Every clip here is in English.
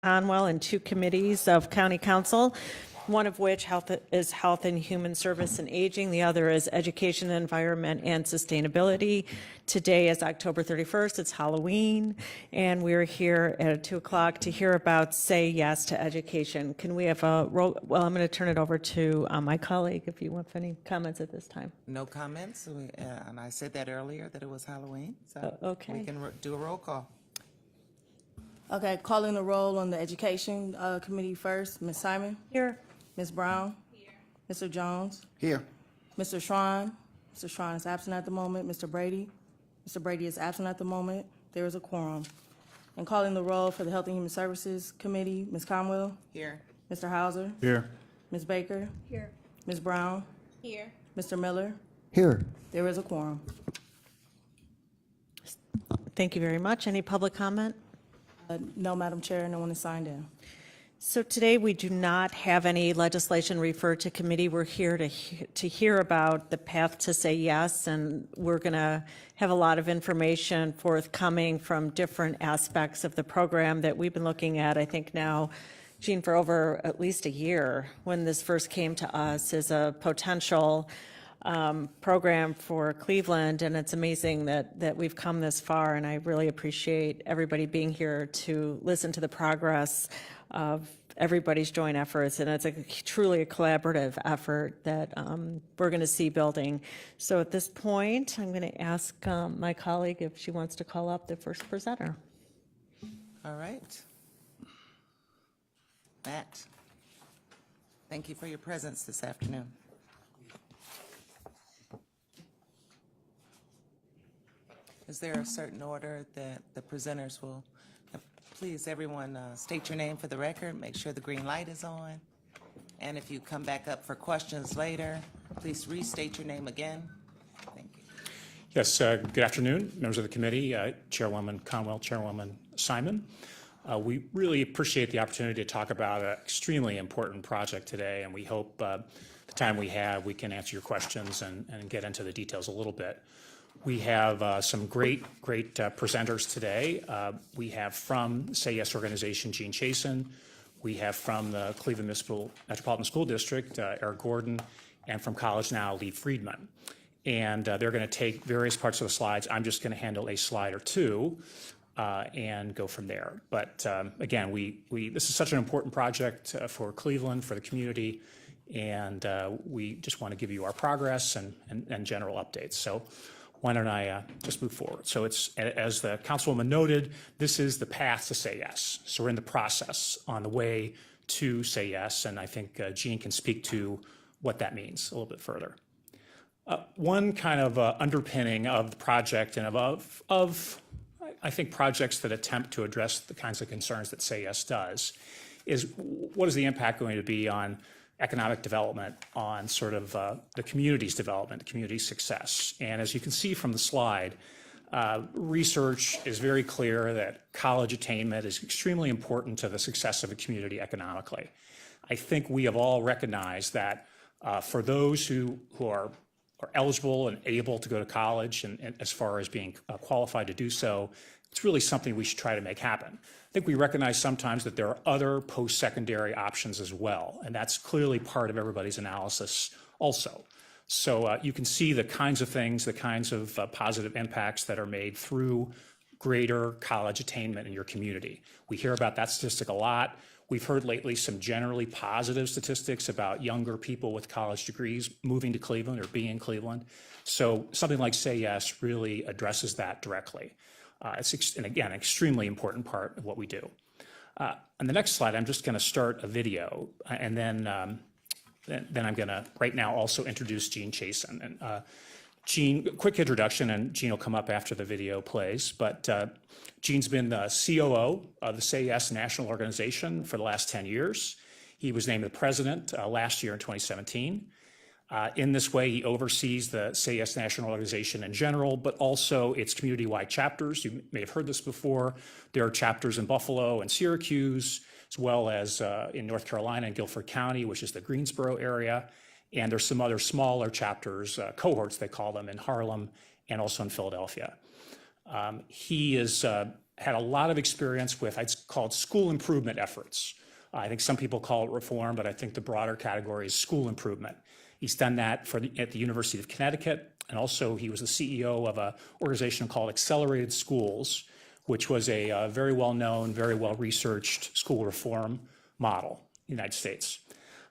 Conwell and 2 committees of County Council, one of which is Health and Human Service and Aging. The other is Education, Environment, and Sustainability. Today is October 31st. It's Halloween, and we're here at 2 o'clock to hear about Say Yes to Education. Can we have a roll? Well, I'm going to turn it over to my colleague if you want any comments at this time. No comments, and I said that earlier that it was Halloween, so okay. we can do a roll call. Okay, calling the roll on the Education Committee first. Ms. Simon? Here. Ms. Brown? Here. Mr. Jones? Here. Mr. Schrein? Mr. Schrein is absent at the moment. Mr. Brady? Mr. Brady is absent at the moment. There is a quorum. And calling the roll for the Health and Human Services Committee, Ms. Conwell? Here. Mr. Howser? Here. Ms. Baker? Here. Ms. Brown? Here. Mr. Miller? Here. There is a quorum. Thank you very much. Any public comment? No, Madam Chair, no one is signed in. So today we do not have any legislation referred to committee. We're here to hear about the path to say yes, and we're going to have a lot of information forthcoming from different aspects of the program that we've been looking at, I think now, Jean, for over at least a year when this first came to us as a potential program for Cleveland, and it's amazing that we've come this far, and I really appreciate everybody being here to listen to the progress of everybody's joint efforts, and it's truly a collaborative effort that we're going to see building. So at this point, I'm going to ask my colleague if she wants to call up the first presenter. All right. Matt, thank you for your presence this afternoon. Is there a certain order that the presenters will? Please, everyone, state your name for the record. Make sure the green light is on. And if you come back up for questions later, please restate your name again. Thank you. Yes, good afternoon, members of the committee, Chairwoman Conwell, Chairwoman Simon. We really appreciate the opportunity to talk about an extremely important project today, and we hope the time we have, we can answer your questions and get into the details a little bit. We have some great presenters today. We have from Say Yes organization, Jean Chasen. We have from the Cleveland Metropolitan School District, Eric Gordon, and from College Now, Lea Friedman. And they're going to take various parts of the slides. I'm just going to handle a slide or two and go from there. But again, this is such an important project for Cleveland, for the community, and we just want to give you our progress and general updates. So why don't I just move forward? So it's, as the Councilwoman noted, this is the path to Say Yes. So we're in the process on the way to Say Yes, and I think Jean can speak to what that means a little bit further. One kind of underpinning of the project and of I think projects that attempt to address the kinds of concerns that Say Yes does is what is the impact going to be on economic development, on sort of the community's development, community success. And as you can see from the slide, research is very clear that college attainment is extremely important to the success of a community economically. I think we have all recognized that for those who are eligible and able to go to college, and as far as being qualified to do so, it's really something we should try to make happen. I think we recognize sometimes that there are other post-secondary options as well, and that's clearly part of everybody's analysis also. So you can see the kinds of things, the kinds of positive impacts that are made through greater college attainment in your community. We hear about that statistic a lot. We've heard lately some generally positive statistics about younger people with college degrees moving to Cleveland or being in Cleveland. So something like Say Yes really addresses that directly. It's, and again, an extremely important part of what we do. On the next slide, I'm just going to start a video, and then I'm going to right now also introduce Jean Chasen. And Jean, quick introduction, and Jean will come up after the video plays. But Jean's been the COO of the Say Yes National Organization for the last 10 years. He was named the president last year in 2017. In this way, he oversees the Say Yes National Organization in general, but also its community-wide chapters. You may have heard this before. There are chapters in Buffalo and Syracuse, as well as in North Carolina and Guilford County, which is the Greensboro area. And there's some other smaller chapters, cohorts they call them, in Harlem and also in Philadelphia. He is had a lot of experience with, I'd call it school improvement efforts. I think some people call it reform, but I think the broader category is school improvement. He's done that at the University of Connecticut, and also he was the CEO of an organization called Accelerated Schools, which was a very well-known, very well-researched school reform model in the United States.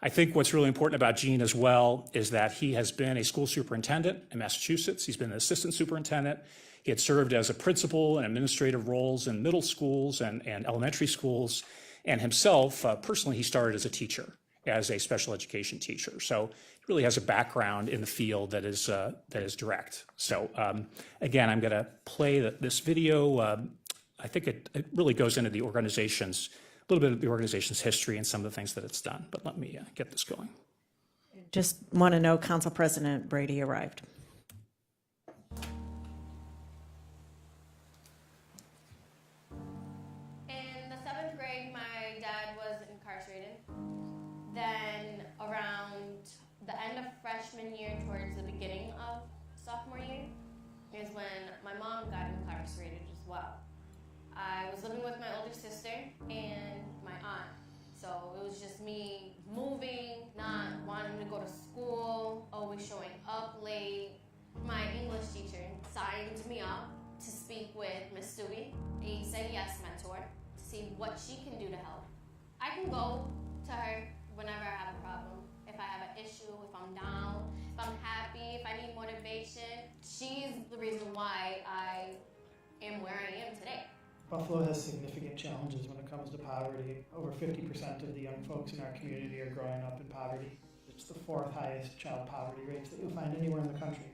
I think what's really important about Gene as well is that he has been a school superintendent in Massachusetts. He's been an assistant superintendent. He had served as a principal and administrative roles in middle schools and elementary schools. And himself, personally, he started as a teacher, as a special education teacher. So he really has a background in the field that is direct. So again, I'm going to play this video. I think it really goes into the organization's, a little bit of the organization's history and some of the things that it's done. But let me get this going. Just want to know, Council President Brady arrived. In the 7th grade, my dad was incarcerated. Then around the end of freshman year towards the beginning of sophomore year is when my mom got incarcerated as well. I was living with my older sister and my aunt. So it was just me moving, not wanting to go to school, always showing up late. My English teacher signed me up to speak with Miss Stewie, a Say Yes mentor, to see what she can do to help. I can go to her whenever I have a problem. If I have an issue, if I'm down, if I'm happy, if I need motivation. She's the reason why I am where I am today. Buffalo has significant challenges when it comes to poverty. Over 50% of the young folks in our community are growing up in poverty. It's the 4th highest child poverty rates that you'll find anywhere in the country.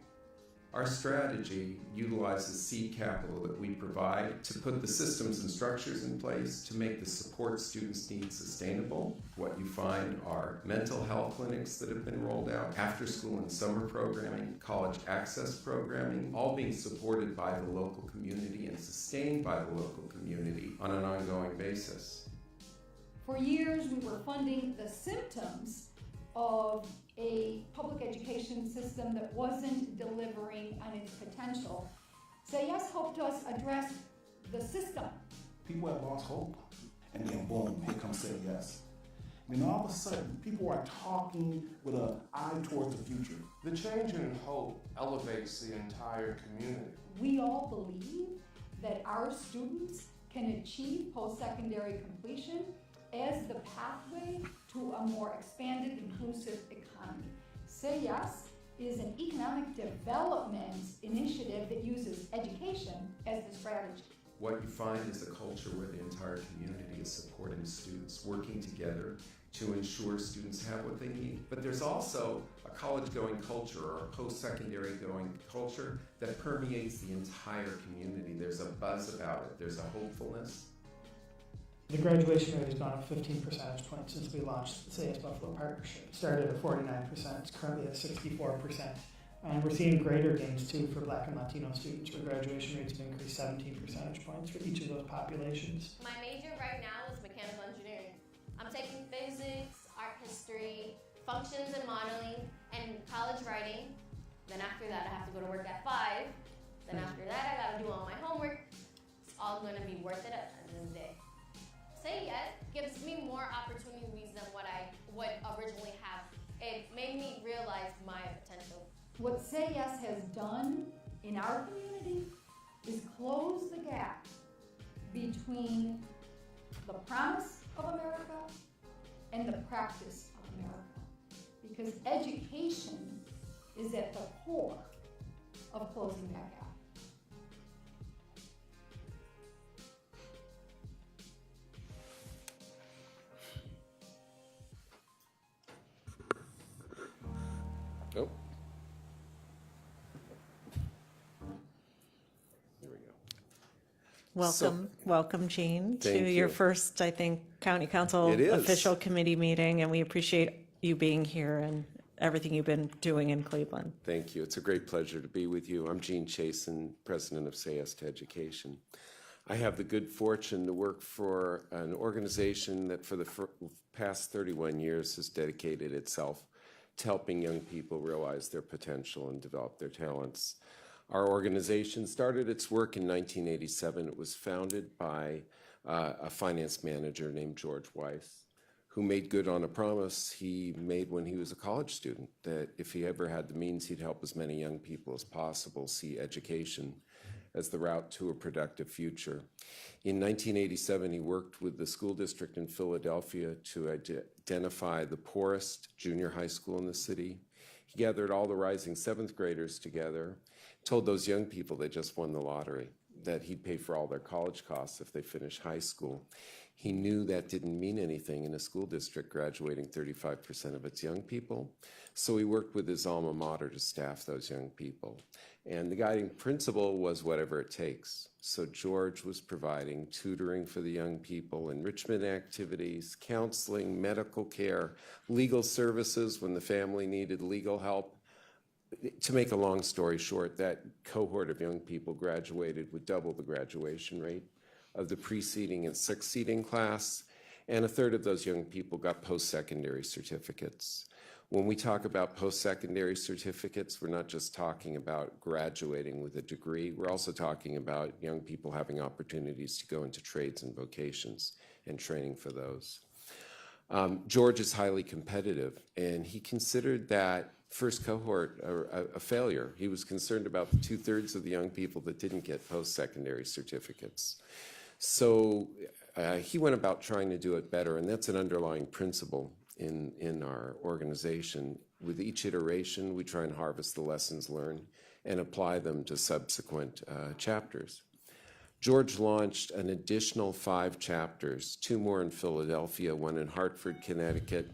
Our strategy utilizes seed capital that we provide to put the systems and structures in place to make the support students need sustainable. What you find are mental health clinics that have been rolled out, after school and summer programming, college access programming, all being supported by the local community and sustained by the local community on an ongoing basis. For years, we were funding the symptoms of a public education system that wasn't delivering on its potential. Say Yes helped us address the system. People have lost hope, and then boom, here comes Say Yes. And then all of a sudden, people are talking with an eye towards the future. The change in hope elevates the entire community. We all believe that our students can achieve post-secondary completion as the pathway to a more expanded, inclusive economy. Say Yes is an economic development initiative that uses education as the strategy. What you find is a culture where the entire community is supporting students, working together to ensure students have what they need. But there's also a college-going culture or a post-secondary going culture that permeates the entire community. There's a buzz about it. There's a hopefulness. The graduation rate has gone up 15 percentage points since we launched the Say Yes Buffalo Partnership. It started at 49%, it's currently at 64%. And we're seeing greater gains too for Black and Latino students, where graduation rates have increased 17 percentage points for each of those populations. My major right now is mechanical engineering. I'm taking physics, art history, functions and modeling, and college writing. Then after that, I have to go to work at 5. Then after that, I gotta do all my homework. It's all gonna be worth it at the end of the day. Say Yes gives me more opportunities than what I would originally have. It made me realize my potential. What Say Yes has done in our community is close the gap between the promise of America and the practice of America. Because education is at the core of closing that gap. Oh. There we go. Welcome, Jean, to Thank your you. first, I think, County Council It is. official committee meeting, and we appreciate you being here and everything you've been doing in Cleveland. Thank you. It's a great pleasure to be with you. I'm Gene Chasen, president of Say Yes to Education. I have the good fortune to work for an organization that for the past 31 years has dedicated itself to helping young people realize their potential and develop their talents. Our organization started its work in 1987. It was founded by a finance manager named George Weiss, who made good on a promise he made when he was a college student, that if he ever had the means, he'd help as many young people as possible see education as the route to a productive future. In 1987, he worked with the school district in Philadelphia to identify the poorest junior high school in the city. He gathered all the rising seventh graders together, told those young people they just won the lottery, that he'd pay for all their college costs if they finished high school. He knew that didn't mean anything in a school district graduating 35% of its young people. So he worked with his alma mater to staff those young people. And the guiding principle was whatever it takes. So George was providing tutoring for the young people, enrichment activities, counseling, medical care, legal services when the family needed legal help. To make a long story short, that cohort of young people graduated with double the graduation rate of the preceding and succeeding class, and a third of those young people got post-secondary certificates. When we talk about post-secondary certificates, we're not just talking about graduating with a degree, we're also talking about young people having opportunities to go into trades and vocations and training for those. George is highly competitive, and he considered that first cohort a failure. He was concerned about the 2/3 of the young people that didn't get post-secondary certificates. So he went about trying to do it better, and that's an underlying principle in our organization. With each iteration, we try and harvest the lessons learned and apply them to subsequent chapters. George launched an additional 5 chapters, 2 more in Philadelphia, 1 in Hartford, Connecticut,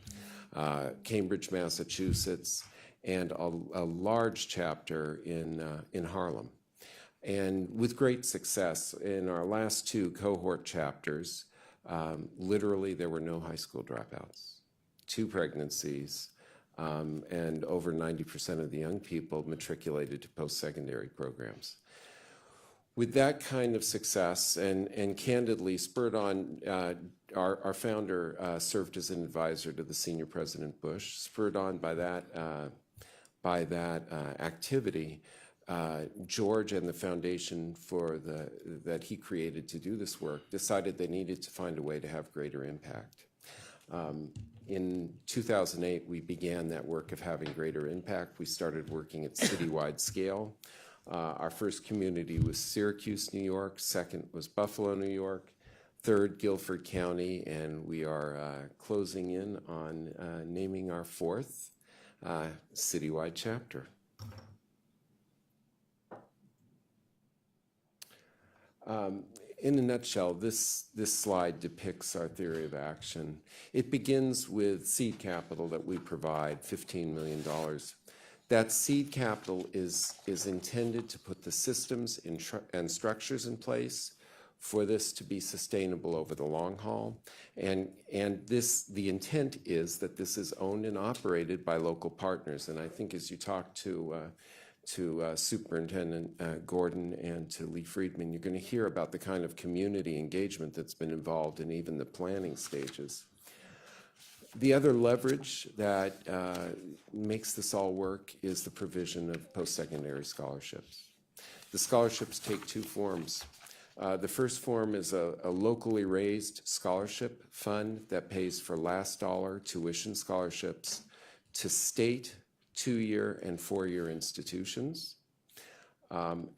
Cambridge, Massachusetts, and a large chapter in Harlem. And with great success, in our last 2 cohort chapters, literally there were no high school dropouts, 2 pregnancies, and over 90% of the young people matriculated to post-secondary programs. With that kind of success, and candidly spurred on, our founder served as an advisor to the senior President Bush, spurred on by that activity, George and the foundation that he created to do this work decided they needed to find a way to have greater impact. In 2008, we began that work of having greater impact. We started working at citywide scale. Our first community was Syracuse, New York. Second was Buffalo, New York. Third, Guilford County, and we are closing in on naming our 4th citywide chapter. In a nutshell, this slide depicts our theory of action. It begins with seed capital that we provide, $15 million. That seed capital is intended to put the systems and structures in place for this to be sustainable over the long haul. And the intent is that this is owned and operated by local partners. And I think as you talk to Superintendent Gordon and to Lea Friedman, you're going to hear about the kind of community engagement that's been involved in even the planning stages. The other leverage that makes this all work is the provision of post-secondary scholarships. The scholarships take 2 forms. The first form is a locally raised scholarship fund that pays for last dollar tuition scholarships to state, 2-year and 4-year institutions. And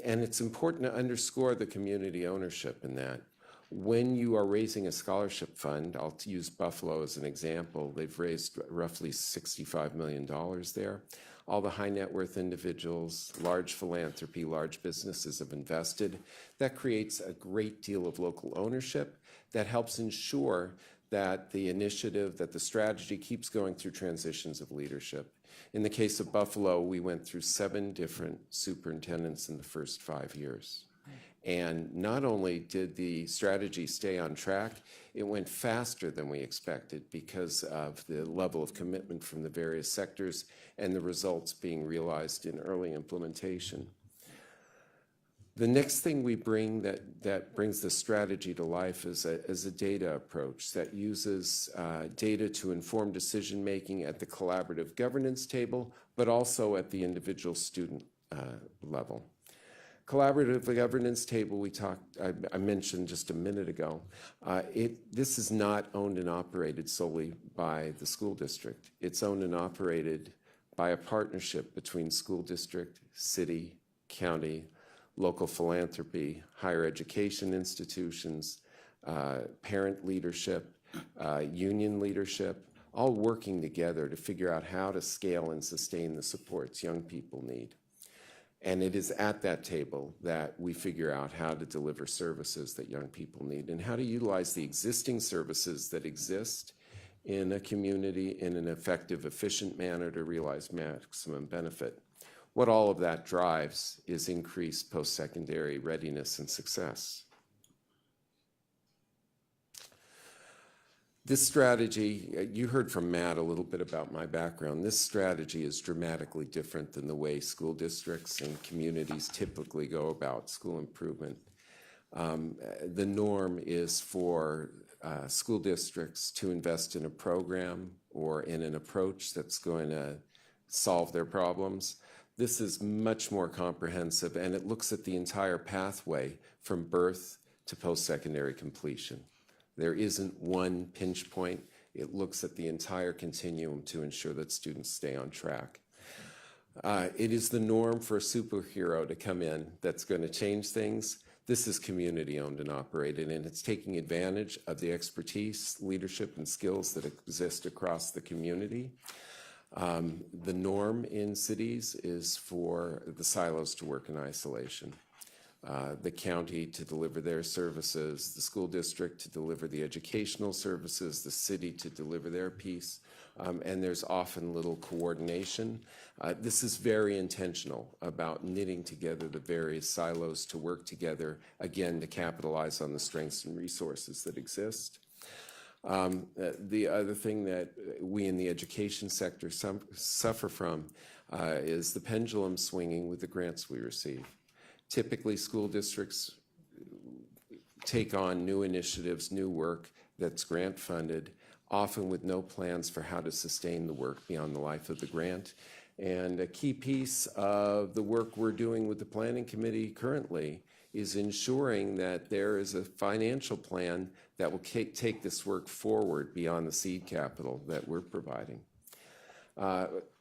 it's important to underscore the community ownership in that. When you are raising a scholarship fund, I'll use Buffalo as an example, they've raised roughly $65 million there. All the high net worth individuals, large philanthropy, large businesses have invested. That creates a great deal of local ownership that helps ensure that the initiative, that the strategy keeps going through transitions of leadership. In the case of Buffalo, we went through 7 different superintendents in the first 5 years. And not only did the strategy stay on track, it went faster than we expected because of the level of commitment from the various sectors and the results being realized in early implementation. The next thing we bring that brings the strategy to life is a data approach that uses data to inform decision-making at the collaborative governance table, but also at the individual student level. Collaborative governance table I mentioned just a minute ago. This is not owned and operated solely by the school district. It's owned and operated by a partnership between school district, city, county, local philanthropy, higher education institutions, parent leadership, union leadership, all working together to figure out how to scale and sustain the supports young people need. And it is at that table that we figure out how to deliver services that young people need and how to utilize the existing services that exist in a community in an effective, efficient manner to realize maximum benefit. What all of that drives is increased post-secondary readiness and success. This strategy, you heard from Matt a little bit about my background. This strategy is dramatically different than the way school districts and communities typically go about school improvement. The norm is for school districts to invest in a program or in an approach that's going to solve their problems. This is much more comprehensive, and it looks at the entire pathway from birth to post-secondary completion. There isn't one pinch point. It looks at the entire continuum to ensure that students stay on track. It is the norm for a superhero to come in that's going to change things. This is community owned and operated, and it's taking advantage of the expertise, leadership, and skills that exist across the community. The norm in cities is for the silos to work in isolation. The county to deliver their services, the school district to deliver the educational services, the city to deliver their piece, and there's often little coordination. This is very intentional about knitting together the various silos to work together, again, to capitalize on the strengths and resources that exist. The other thing that we in the education sector suffer from is the pendulum swinging with the grants we receive. Typically, school districts take on new initiatives, new work that's grant funded, often with no plans for how to sustain the work beyond the life of the grant. And a key piece of the work we're doing with the Planning Committee currently is ensuring that there is a financial plan that will take this work forward beyond the seed capital that we're providing.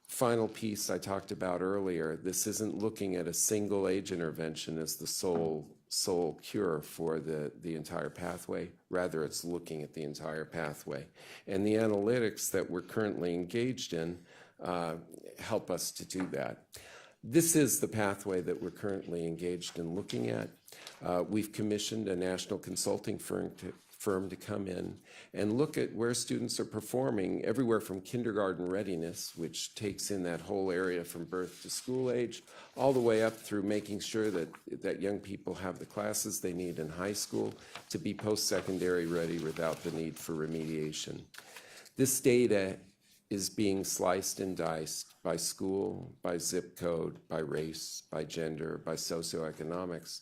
Final piece I talked about earlier, this isn't looking at a single age intervention as the sole cure for the entire pathway. Rather, it's looking at the entire pathway. And the analytics that we're currently engaged in help us to do that. This is the pathway that we're currently engaged in looking at. We've commissioned a national consulting firm to come in and look at where students are performing everywhere from kindergarten readiness, which takes in that whole area from birth to school age, all the way up through making sure that young people have the classes they need in high school to be post-secondary ready without the need for remediation. This data is being sliced and diced by school, by zip code, by race, by gender, by socioeconomics.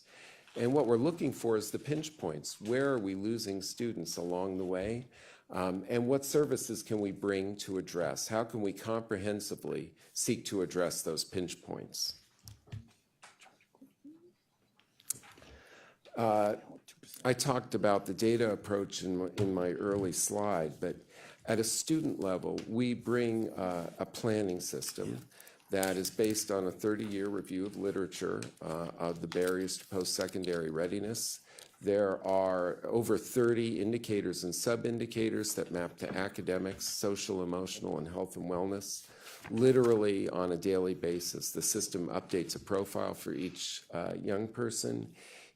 And what we're looking for is the pinch points. Where are we losing students along the way? And what services can we bring to address? How can we comprehensively seek to address those pinch points? I talked about the data approach in my early slide, but at a student level, we bring a planning system that is based on a 30-year review of literature of the barriers to post-secondary readiness. There are over 30 indicators and sub-indicators that map to academics, social, emotional, and health and wellness. Literally on a daily basis, the system updates a profile for each young person.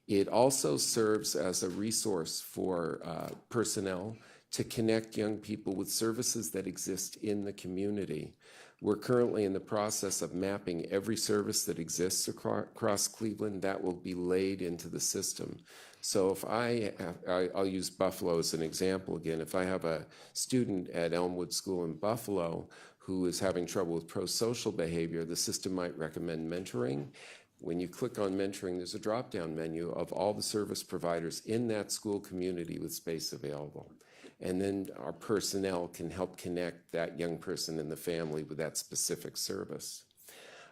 It also serves as a resource for personnel to connect young people with services that exist in the community. We're currently in the process of mapping every service that exists across Cleveland that will be laid into the system. So if I'll use Buffalo as an example again. If I have a student at Elmwood School in Buffalo who is having trouble with pro-social behavior, the system might recommend mentoring. When you click on mentoring, there's a drop-down menu of all the service providers in that school community with space available. And then our personnel can help connect that young person and the family with that specific service.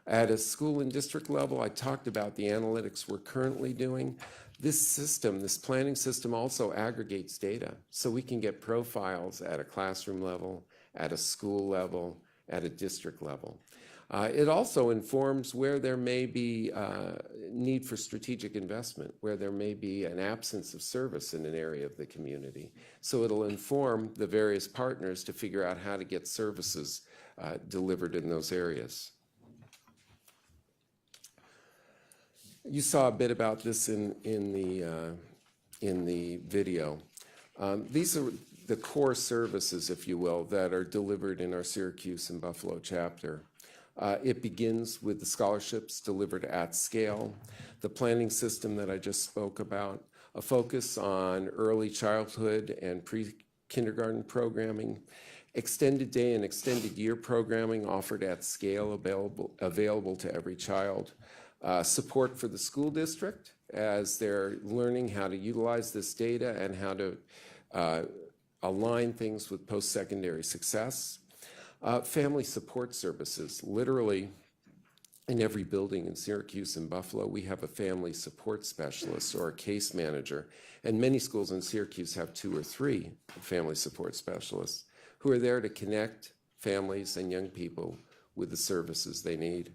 At a school and district level, I talked about the analytics we're currently doing. This system, this planning system, also aggregates data, so we can get profiles at a classroom level, at a school level, at a district level. It also informs where there may be need for strategic investment, where there may be an absence of service in an area of the community. So it'll inform the various partners to figure out how to get services delivered in those areas. You saw a bit about this in the video. These are the core services, if you will, that are delivered in our Syracuse and Buffalo chapter. It begins with the scholarships delivered at scale, the planning system that I just spoke about, a focus on early childhood and pre-kindergarten programming, extended day and extended year programming offered at scale, available to every child, support for the school district as they're learning how to utilize this data and how to align things with post-secondary success. Family support services. Literally, in every building in Syracuse and Buffalo, we have a family support specialist or a case manager. And many schools in Syracuse have 2 or 3 family support specialists who are there to connect families and young people with the services they need.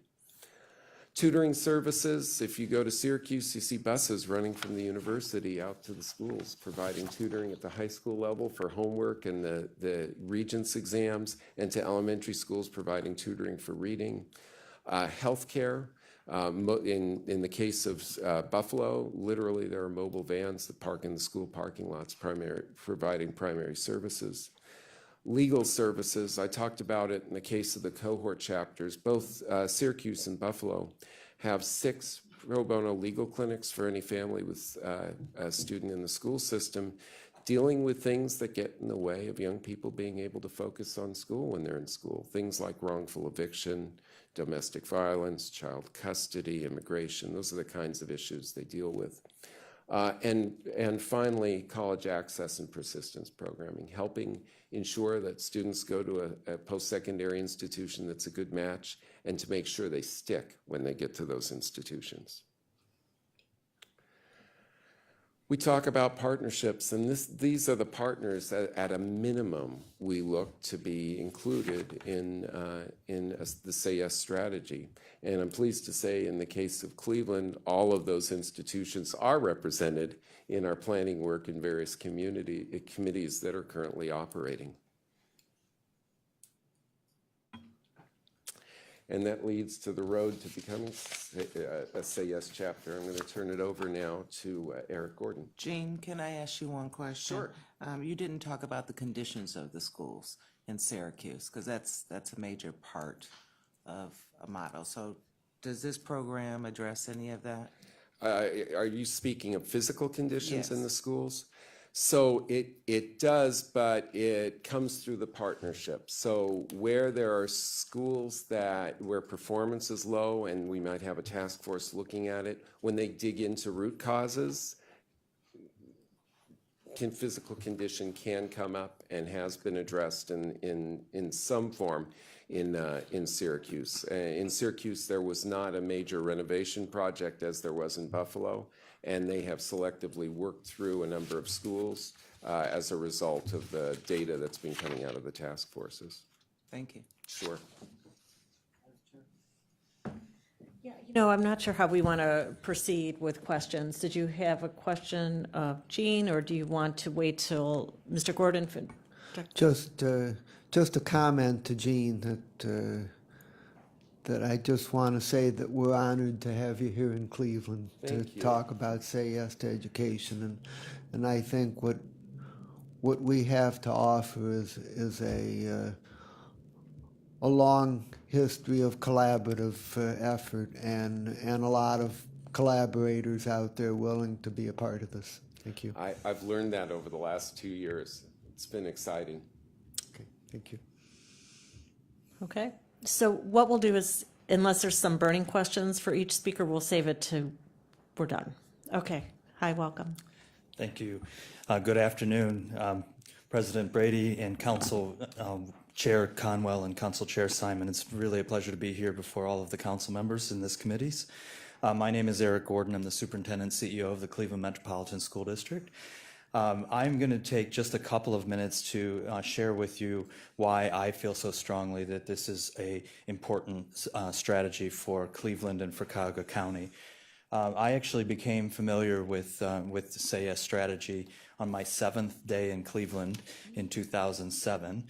Tutoring services, if you go to Syracuse, you see buses running from the university out to the schools, providing tutoring at the high school level for homework and the Regents exams, and to elementary schools providing tutoring for reading. Healthcare, in the case of Buffalo, literally there are mobile vans that park in the school parking lots, providing primary services. Legal services, I talked about it in the case of the cohort chapters. Both Syracuse and Buffalo have 6 pro bono legal clinics for any family with a student in the school system, dealing with things that get in the way of young people being able to focus on school when they're in school. Things like wrongful eviction, domestic violence, child custody, immigration. Those are the kinds of issues they deal with. And finally, college access and persistence programming, helping ensure that students go to a post-secondary institution that's a good match, and to make sure they stick when they get to those institutions. We talk about partnerships, and these are the partners that, at a minimum, we look to be included in the Say Yes strategy. And I'm pleased to say, in the case of Cleveland, all of those institutions are represented in our planning work in various committees that are currently operating. And that leads to the road to becoming a Say Yes chapter. I'm going to turn it over now to Eric Gordon. Jean, can I ask you one question? Sure. You didn't talk about the conditions of the schools in Syracuse, because that's a major part of a model. So does this program address any of that? Are you speaking of physical conditions in Yes. the schools? So it does, but it comes through the partnership. So where there are schools where performance is low, and we might have a task force looking at it, when they dig into root causes, physical condition can come up and has been addressed in some form in Syracuse. In Syracuse, there was not a major renovation project as there was in Buffalo, and they have selectively worked through a number of schools as a result of the data that's been coming out of the task forces. Thank you. Sure. Yeah, no, I'm not sure how we want to proceed with questions. Did you have a question of Jean, or do you want to wait till Mr. Gordon? Just a comment to Jean that I just want to say that we're honored to have you here in Cleveland to talk about Say Yes to Education, and I think what we have to offer is a long history of collaborative effort and a lot of collaborators out there willing to be a part of this. Thank you. I've learned that over the last 2 years. It's been exciting. Okay, thank you. Okay, so what we'll do is, unless there's some burning questions for each speaker, we'll save it to, we're done. Okay, hi, welcome. Thank you. Good afternoon. President Brady and Council Chair Conwell and Council Chair Simon. It's really a pleasure to be here before all of the council members in this committees. My name is Eric Gordon. I'm the Superintendent CEO of the Cleveland Metropolitan School District. I'm going to take just a couple of minutes to share with you why I feel so strongly that this is an important strategy for Cleveland and for Cuyahoga County. I actually became familiar with the Say Yes strategy on my 7th day in Cleveland in 2007.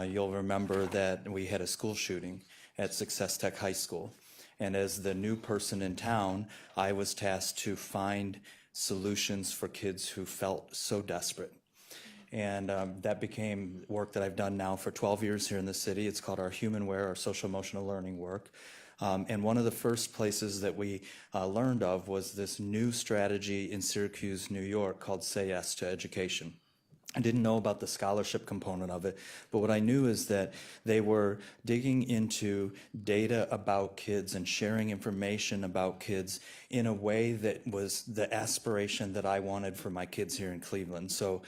You'll remember that we had a school shooting at Success Tech High School. And as the new person in town, I was tasked to find solutions for kids who felt so desperate. And that became work that I've done now for 12 years here in the city. It's called our HumanWare, our social emotional learning work. And one of the first places that we learned of was this new strategy in Syracuse, New York called Say Yes to Education. I didn't know about the scholarship component of it, but what I knew is that they were digging into data about kids and sharing information about kids in a way that was the aspiration that I wanted for my kids here in Cleveland. So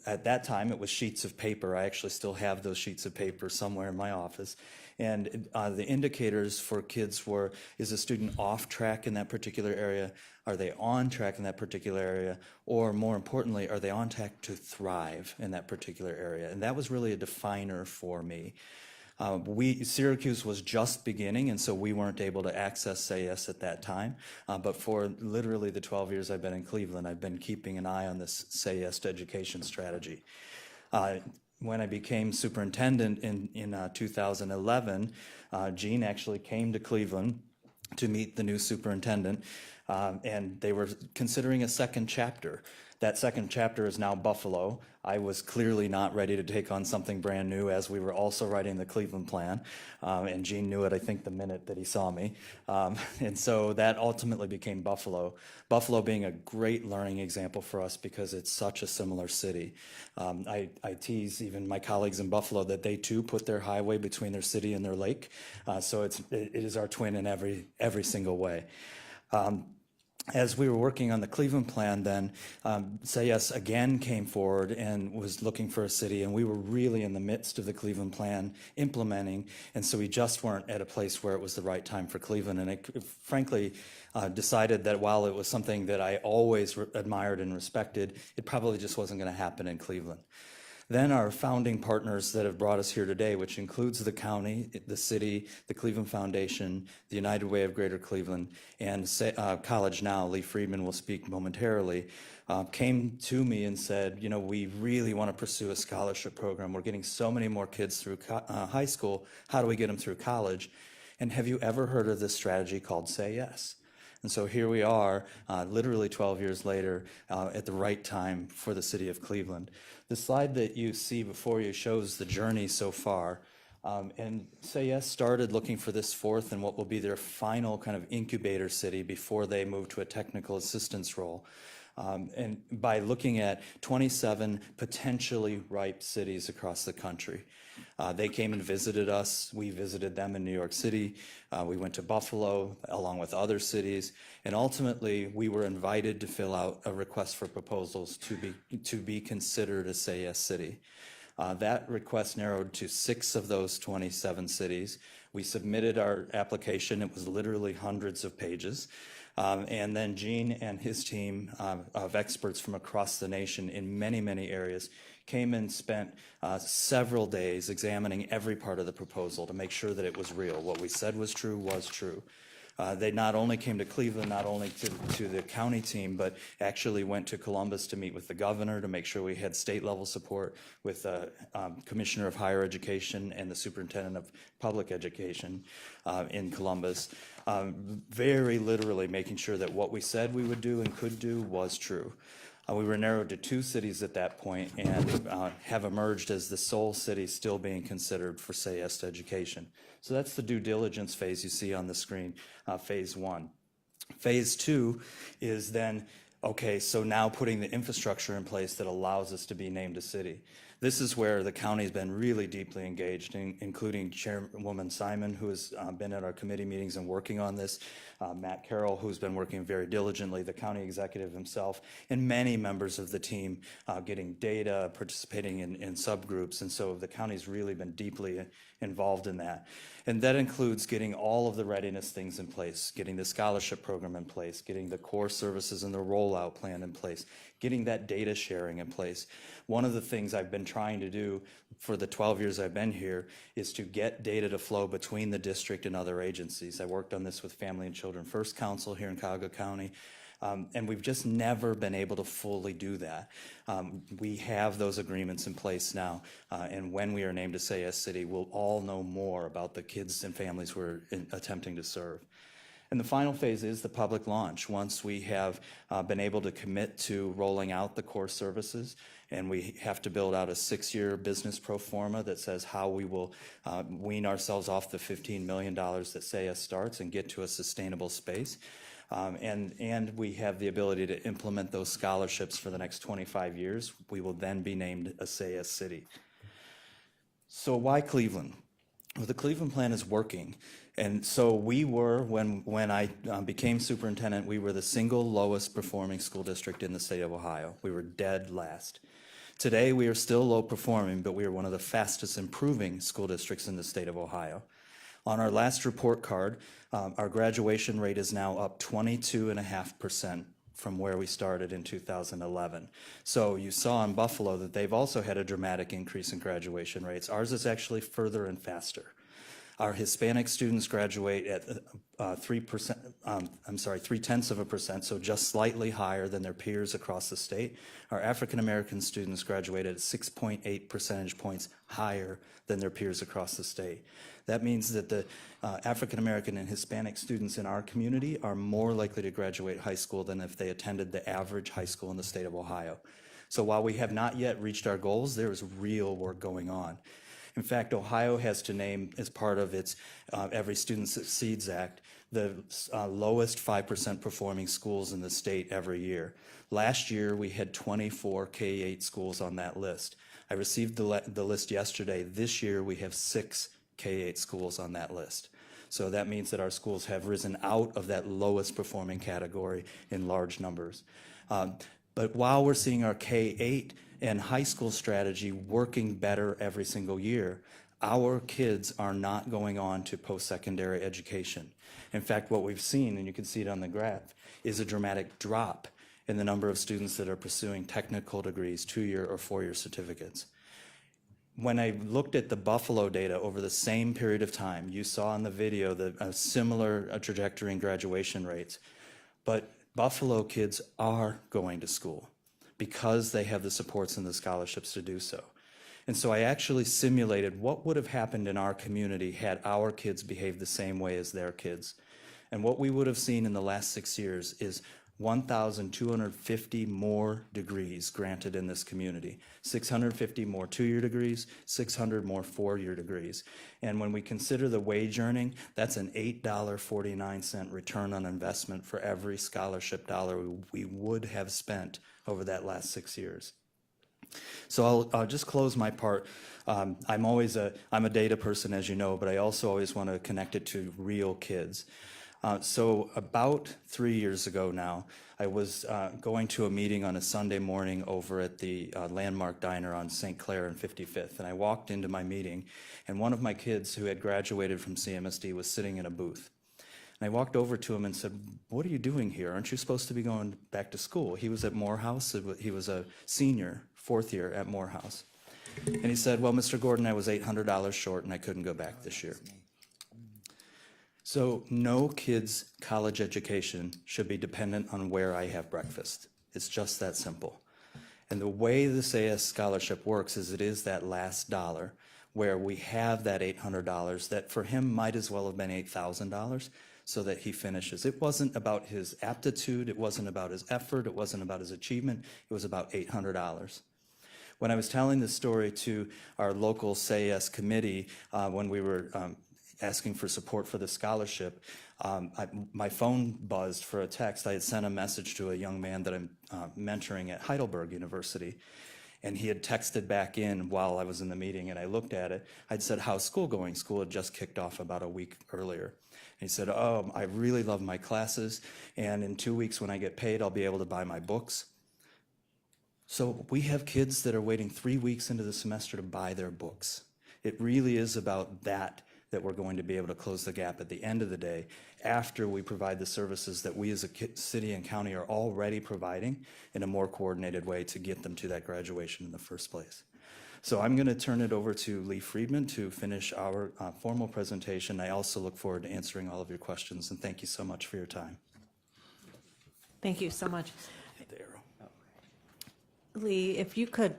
at that time, it was sheets of paper. I actually still have those sheets of paper somewhere in my office. And the indicators for kids were, is a student off track in that particular area? Are they on track in that particular area? Or more importantly, are they on track to thrive in that particular area? And that was really a definer for me. Syracuse was just beginning, and so we weren't able to access Say Yes at that time. But for literally the 12 years I've been in Cleveland, I've been keeping an eye on this Say Yes to Education strategy. When I became superintendent in 2011, Gene actually came to Cleveland to meet the new superintendent, and they were considering a second chapter. That second chapter is now Buffalo. I was clearly not ready to take on something brand new, as we were also writing the Cleveland plan, and Gene knew it, I think, the minute that he saw me. And so that ultimately became Buffalo. Buffalo being a great learning example for us because it's such a similar city. I tease even my colleagues in Buffalo that they too put their highway between their city and their lake. So it is our twin in every single way. As we were working on the Cleveland plan, then Say Yes again came forward and was looking for a city, and we were really in the midst of the Cleveland plan implementing, and so we just weren't at a place where it was the right time for Cleveland. And I frankly decided that while it was something that I always admired and respected, it probably just wasn't going to happen in Cleveland. Then our founding partners that have brought us here today, which includes the county, the city, the Cleveland Foundation, the United Way of Greater Cleveland, and College Now, Lea Friedman will speak momentarily, came to me and said, you know, we really want to pursue a scholarship program. We're getting so many more kids through high school. How do we get them through college? And have you ever heard of this strategy called Say Yes? And so here we are, literally 12 years later, at the right time for the city of Cleveland. The slide that you see before you shows the journey so far. And Say Yes started looking for this fourth and what will be their final kind of incubator city before they move to a technical assistance role. And by looking at 27 potentially ripe cities across the country. They came and visited us. We visited them in New York City. We went to Buffalo along with other cities. And ultimately, we were invited to fill out a request for proposals to be considered a Say Yes city. That request narrowed to 6 of those 27 cities. We submitted our application. It was literally hundreds of pages. And then Gene and his team of experts from across the nation in many, many areas came and spent several days examining every part of the proposal to make sure that it was real. What we said was true was true. They not only came to Cleveland, not only to the county team, but actually went to Columbus to meet with the governor to make sure we had state-level support with the Commissioner of Higher Education and the Superintendent of Public Education in Columbus, very literally making sure that what we said we would do and could do was true. We were narrowed to 2 cities at that point and have emerged as the sole city still being considered for Say Yes to Education. So that's the due diligence phase you see on the screen, phase 1. Phase 2 is then, okay, so now putting the infrastructure in place that allows us to be named a city. This is where the county's been really deeply engaged, including Chairwoman Simon, who has been at our committee meetings and working on this, Matt Carroll, who's been working very diligently, the county executive himself, and many members of the team getting data, participating in subgroups. And so the county's really been deeply involved in that. And that includes getting all of the readiness things in place, getting the scholarship program in place, getting the core services and the rollout plan in place, getting that data sharing in place. One of the things I've been trying to do for the 12 years I've been here is to get data to flow between the district and other agencies. I worked on this with Family and Children First Council here in Cuyahoga County. And we've just never been able to fully do that. We have those agreements in place now, and when we are named a Say Yes City, we'll all know more about the kids and families we're attempting to serve. And the final phase is the public launch. Once we have been able to commit to rolling out the core services, and we have to build out a 6-year business pro forma that says how we will wean ourselves off the $15 million that Say Yes starts and get to a sustainable space. And we have the ability to implement those scholarships for the next 25 years. We will then be named a Say Yes City. So why Cleveland? Well, the Cleveland plan is working. And so we were, when I became superintendent, we were the single lowest performing school district in the state of Ohio. We were dead last. Today, we are still low performing, but we are one of the fastest improving school districts in the state of Ohio. On our last report card, our graduation rate is now up 22.5% from where we started in 2011. So you saw in Buffalo that they've also had a dramatic increase in graduation rates. Ours is actually further and faster. Our Hispanic students graduate at 0.3%, so just slightly higher than their peers across the state. Our African American students graduate at 6.8 percentage points higher than their peers across the state. That means that the African American and Hispanic students in our community are more likely to graduate high school than if they attended the average high school in the state of Ohio. So while we have not yet reached our goals, there is real work going on. In fact, Ohio has to name, as part of its Every Student Succeeds Act, the lowest 5% performing schools in the state every year. Last year, we had 24 K-8 schools on that list. I received the list yesterday. This year, we have 6 K-8 schools on that list. So that means that our schools have risen out of that lowest performing category in large numbers. But while we're seeing our K-8 and high school strategy working better every single year, our kids are not going on to post-secondary education. In fact, what we've seen, and you can see it on the graph, is a dramatic drop in the number of students that are pursuing technical degrees, 2-year or 4-year certificates. When I looked at the Buffalo data over the same period of time, you saw in the video a similar trajectory in graduation rates. But Buffalo kids are going to school because they have the supports and the scholarships to do so. And so I actually simulated what would have happened in our community had our kids behaved the same way as their kids. And what we would have seen in the last 6 years is 1,250 more degrees granted in this community, 650 more 2-year degrees, 600 more 4-year degrees. And when we consider the wage earning, that's an $8.49 return on investment for every scholarship dollar we would have spent over that last 6 years. So I'll just close my part. I'm a data person, as you know, but I also always want to connect it to real kids. So about 3 years ago now, I was going to a meeting on a Sunday morning over at the Landmark Diner on St. Clair and 55th, and I walked into my meeting, and one of my kids who had graduated from CMSD was sitting in a booth. And I walked over to him and said, "What are you doing here? Aren't you supposed to be going back to school?" He was at Morehouse. He was a senior, 4th year at Morehouse. And he said, "Well, Mr. Gordon, I was $800 short and I couldn't go back this year." So no kid's college education should be dependent on where I have breakfast. It's just that simple. And the way the Say Yes scholarship works is it is that last dollar where we have that $800 that for him might as well have been $8,000 so that he finishes. It wasn't about his aptitude. It wasn't about his effort. It wasn't about his achievement. It was about $800. When I was telling this story to our local Say Yes committee when we were asking for support for the scholarship, my phone buzzed for a text. I had sent a message to a young man that I'm mentoring at Heidelberg University. And he had texted back in while I was in the meeting, and I looked at it. I'd said, how's school going? School had just kicked off about a week earlier. And he said, oh, I really love my classes, and in 2 weeks when I get paid, I'll be able to buy my books. So we have kids that are waiting 3 weeks into the semester to buy their books. It really is about that we're going to be able to close the gap at the end of the day after we provide the services that we as a city and county are already providing in a more coordinated way to get them to that graduation in the first place. So I'm going to turn it over to Lea Friedman to finish our formal presentation. I also look forward to answering all of your questions, and thank you so much for your time. Thank you so much. Hit the arrow. Lee, if you could,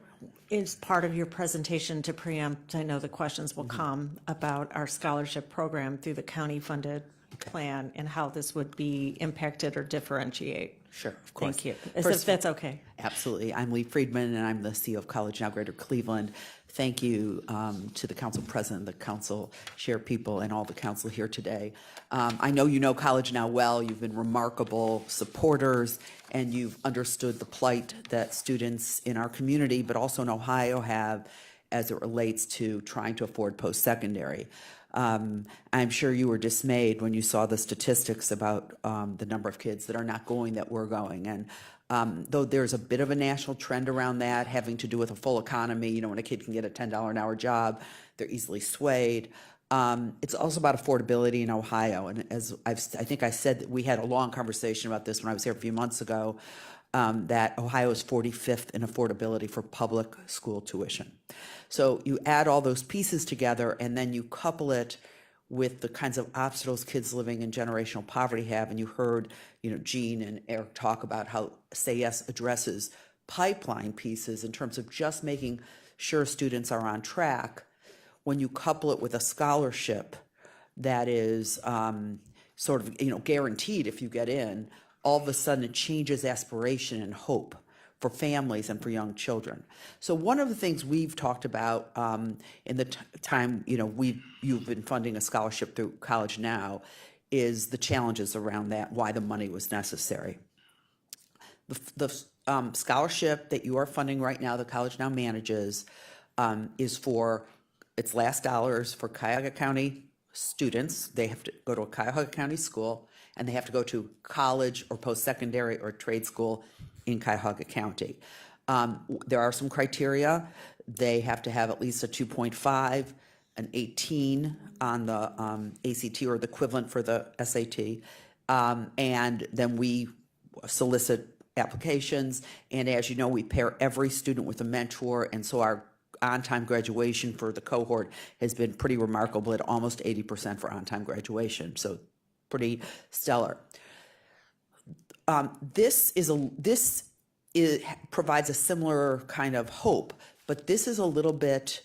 as part of your presentation to preempt, I know the questions will come about our scholarship program through the county-funded plan and how this would be impacted or differentiate. Sure, of course. Thank you. If that's okay. Absolutely. I'm Lea Friedman, and I'm the CEO of College Now Greater Cleveland. Thank you to the council president, the council chair people, and all the council here today. I know you know College Now well. You've been remarkable supporters, and you've understood the plight that students in our community, but also in Ohio, have as it relates to trying to afford post-secondary. I'm sure you were dismayed when you saw the statistics about the number of kids that are not going that we're going. And though there's a bit of a national trend around that having to do with a full economy, you know, when a kid can get a $10 an hour job, they're easily swayed. It's also about affordability in Ohio. And as I think I said, that we had a long conversation about this when I was here a few months ago, that Ohio is 45th in affordability for public school tuition. So you add all those pieces together, and then you couple it with the kinds of obstacles kids living in generational poverty have. And you heard, you know, Jean and Eric talk about how Say Yes addresses pipeline pieces in terms of just making sure students are on track. When you couple it with a scholarship that is sort of, you know, guaranteed if you get in, all of a sudden it changes aspiration and hope for families and for young children. So one of the things we've talked about in the time, you know, you've been funding a scholarship through College Now, is the challenges around that, why the money was necessary. The scholarship that you are funding right now, the College Now manages, is for its last dollars for Cuyahoga County students. They have to go to a Cuyahoga County school, and they have to go to college or post-secondary or trade school in Cuyahoga County. There are some criteria. They have to have at least a 2.5, an 18 on the ACT or the equivalent for the SAT. And then we solicit applications. And as you know, we pair every student with a mentor. And so our on-time graduation for the cohort has been pretty remarkable at almost 80% for on-time graduation. So pretty stellar. This provides a similar kind of hope, but this is a little bit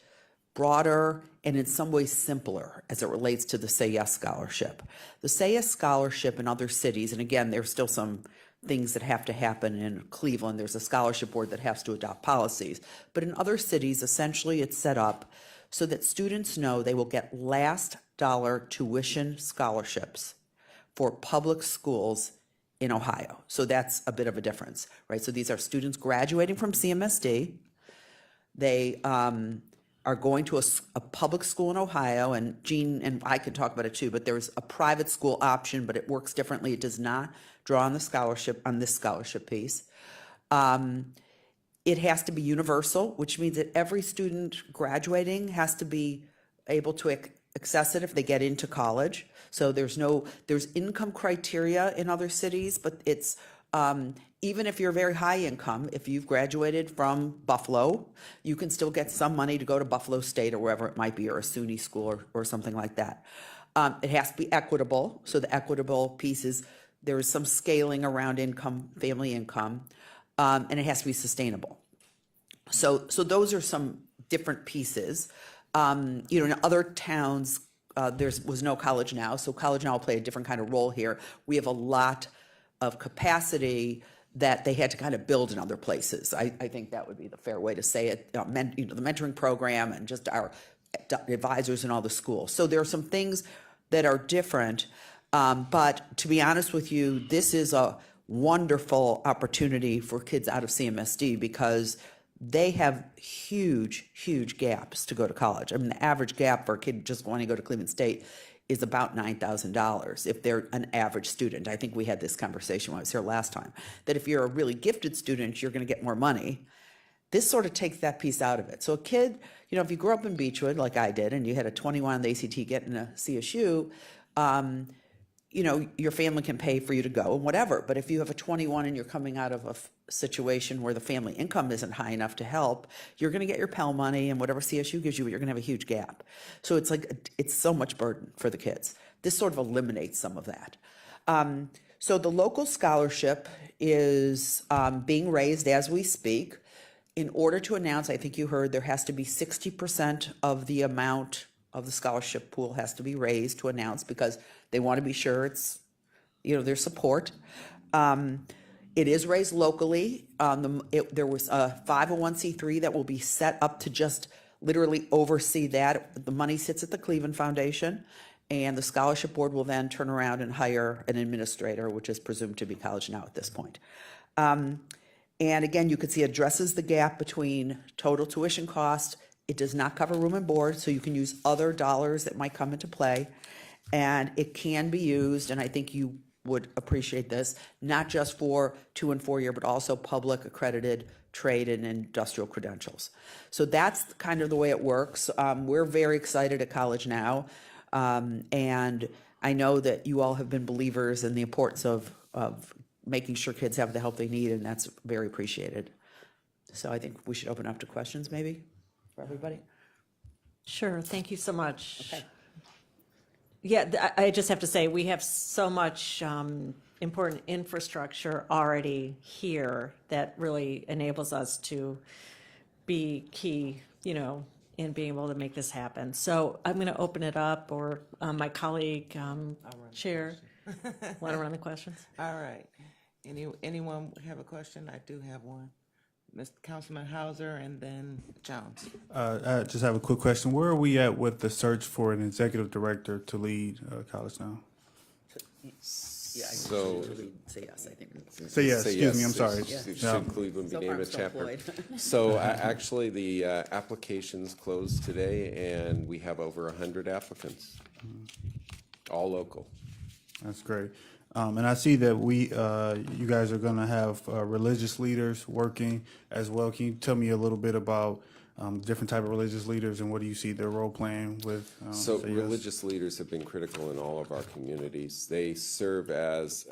broader and in some ways simpler as it relates to the Say Yes scholarship. The Say Yes scholarship in other cities, and again, there's still some things that have to happen in Cleveland. There's a scholarship board that has to adopt policies, but in other cities, essentially it's set up so that students know they will get last dollar tuition scholarships for public schools in Ohio. So that's a bit of a difference, right? So these are students graduating from CMSD. They are going to a public school in Ohio, and Jean and I can talk about it too, but there's a private school option, but it works differently. It does not draw on the scholarship, on this scholarship piece. It has to be universal, which means that every student graduating has to be able to access it if they get into college. So there's income criteria in other cities, but it's even if you're very high income, if you've graduated from Buffalo, you can still get some money to go to Buffalo State or wherever it might be, or a SUNY school or something like that. It has to be equitable. So the equitable piece is there is some scaling around income, family income, and it has to be sustainable. So those are some different pieces. You know, in other towns, there was no College Now, so College Now will play a different kind of role here. We have a lot of capacity that they had to kind of build in other places. I think that would be the fair way to say it. You know, the mentoring program and just our advisors in all the schools. So there are some things that are different, but to be honest with you, this is a wonderful opportunity for kids out of CMSD because they have huge, huge gaps to go to college. I mean, the average gap for a kid just wanting to go to Cleveland State is about $9,000 if they're an average student. I think we had this conversation when I was here last time, that if you're a really gifted student, you're going to get more money. This sort of takes that piece out of it. So a kid, you know, if you grew up in Beechwood like I did and you had a 21 on the ACT getting a CSU, you know, your family can pay for you to go and whatever. But if you have a 21 and you're coming out of a situation where the family income isn't high enough to help, you're going to get your Pell money and whatever CSU gives you, you're going to have a huge gap. So it's like, it's so much burden for the kids. This sort of eliminates some of that. So the local scholarship is being raised as we speak. In order to announce, I think you heard, there has to be 60% of the amount of the scholarship pool has to be raised to announce, because they want to be sure it's, you know, their support. It is raised locally. There was a 501c3 that will be set up to just literally oversee that. The money sits at the Cleveland Foundation, and the scholarship board will then turn around and hire an administrator, which is presumed to be College Now at this point. And again, you could see addresses the gap between total tuition cost. It does not cover room and board, so you can use other dollars that might come into play. And it can be used, and I think you would appreciate this, not just for 2 and 4 year, but also public accredited trade and industrial credentials. So that's kind of the way it works. We're very excited at College Now. And I know that you all have been believers in the importance of making sure kids have the help they need, and that's very appreciated. So I think we should open up to questions maybe for everybody. Sure, thank you so much. Okay. Yeah, I just have to say, we have so much important infrastructure already here that really enables us to be key, you know, in being able to make this happen. So I'm going to open it up, or my colleague, Chair, want to run the questions? All right. Anyone have a question? I do have one. Mr. Councilman Howser and then Jones. I just have a quick question. Where are we at with the search for an executive director to lead College Now? Yeah, So- say yes, I think. Say yes, Say excuse me, I'm yes. sorry. Should Yeah. Cleveland be So far, named I'm a still chapter? employed. So actually, the applications closed today, and we have over 100 applicants, all local. That's great. And I see that you guys are going to have religious leaders working as well. Can you tell me a little bit about different type of religious leaders and what do you see their role playing with? So Say Yes? religious leaders have been critical in all of our communities. They serve as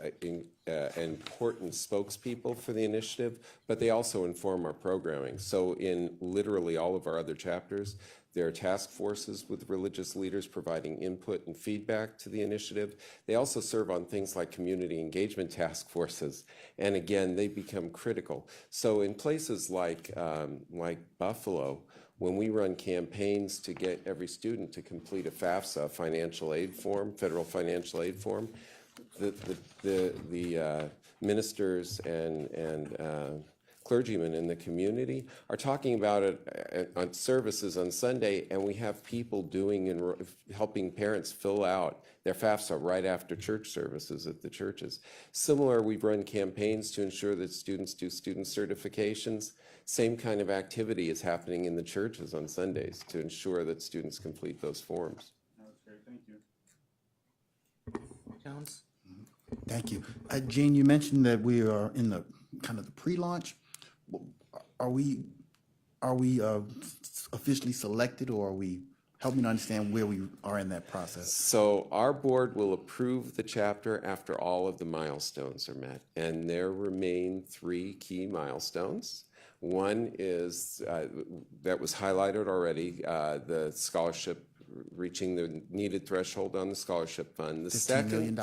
important spokespeople for the initiative, but they also inform our programming. So in literally all of our other chapters, there are task forces with religious leaders providing input and feedback to the initiative. They also serve on things like community engagement task forces. And again, they become critical. So in places like Buffalo, when we run campaigns to get every student to complete a FAFSA, financial aid form, federal financial aid form, the ministers and clergymen in the community are talking about it on services on Sunday, and we have people doing and helping parents fill out their FAFSA right after church services at the churches. Similar, we've run campaigns to ensure that students do student certifications. Same kind of activity is happening in the churches on Sundays to ensure that students complete those forms. That's great, thank you. Jones? Thank you. Jean, you mentioned that we are in the kind of the pre-launch. Are we officially selected, or are we? Help me to understand where we are in that process. So our board will approve the chapter after all of the milestones are met, and there remain 3 key milestones. One is that was highlighted already, the scholarship, reaching the needed threshold on the scholarship fund. The $15 million.